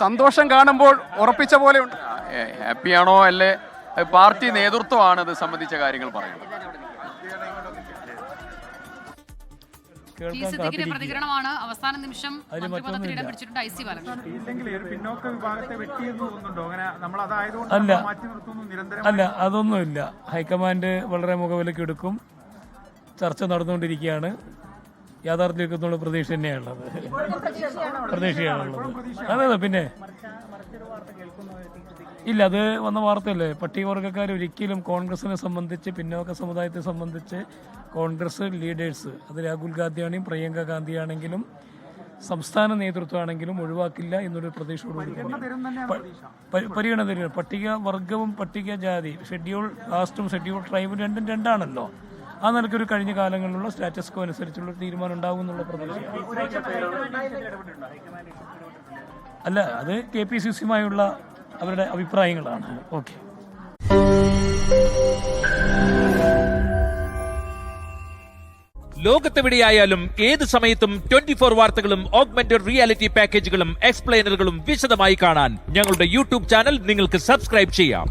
സന്തോഷം കാണുമ്പോൾ ഉറപ്പിച്ച പോലെ ഉണ്ട്. ഹാപ്പിയാണോ അല്ലേ പാർട്ടി നേതൃത്വമാണ് ഇത് സംബന്ധിച്ച കാര്യങ്ങൾ പറയുന്നത്. പ്രതികരണമാണ് അവസാന നിമിഷം മന്ത്രിപദത്തിലിടം പിടിച്ചിട്ടുണ്ട് ഐ സി ബാലകൃഷ്ണൻ. അല്ല, അതൊന്നുമില്ല. ഹൈക്കമാൻഡ് വളരെ മുഖവിലയ്ക്ക് എടുക്കും. ചർച്ച നടന്നുകൊണ്ടിരിക്കുകയാണ്. യാഥാർത്ഥ്യത്തിലുള്ള പ്രതീക്ഷ തന്നെയാണുള്ളത്. അതെ, പിന്നെ ഇല്ല, അത് വന്ന വാർത്തയല്ലേ. പട്ടികവർഗ്ഗക്കാർ ഒരിക്കലും കോൺഗ്രസിനെ സംബന്ധിച്ച്, പിന്നോക്ക സമുദായത്തെ സംബന്ധിച്ച് കോൺഗ്രസ് ലീഡേഴ്സ്, അത് രാഹുൽ ഗാന്ധിയാണെങ്കിലും പ്രിയങ്ക ഗാന്ധിയാണെങ്കിലും സംസ്ഥാന നേതൃത്വമാണെങ്കിലും ഒഴിവാക്കില്ല എന്നൊരു പ്രതീക്ഷയോടുകൂടി പരിഗണന തരുന്നത്. പട്ടിക വർഗവും പട്ടികജാതി, ഷെഡ്യൂൾ കാസ്റ്റും ഷെഡ്യൂൾ ട്രൈബും രണ്ടും രണ്ടാണല്ലോ. ആ നിലയ്ക്കൊരു കഴിഞ്ഞ കാലങ്ങളിലുള്ള സ്റ്റാറ്റസ് കോ അനുസരിച്ചുള്ള തീരുമാനം ഉണ്ടാകും എന്നുള്ള പ്രതീക്ഷയാണ്. അല്ല, അത് KPCCയുമായുള്ള അവരുടെ അഭിപ്രായങ്ങളാണ്. ഓക്കെ. ലോകത്തെവിടെയായാലും ഏത് സമയത്തും 24 വാർത്തകളും ഓഗ്മെന്റഡ് റിയാലിറ്റി പാക്കേജുകളും എക്സ്പ്ലെയിനറുകളും വിശദമായി കാണാൻ ഞങ്ങളുടെ യൂട്യൂബ് ചാനൽ നിങ്ങൾക്ക് സബ്സ്ക്രൈബ് ചെയ്യാം.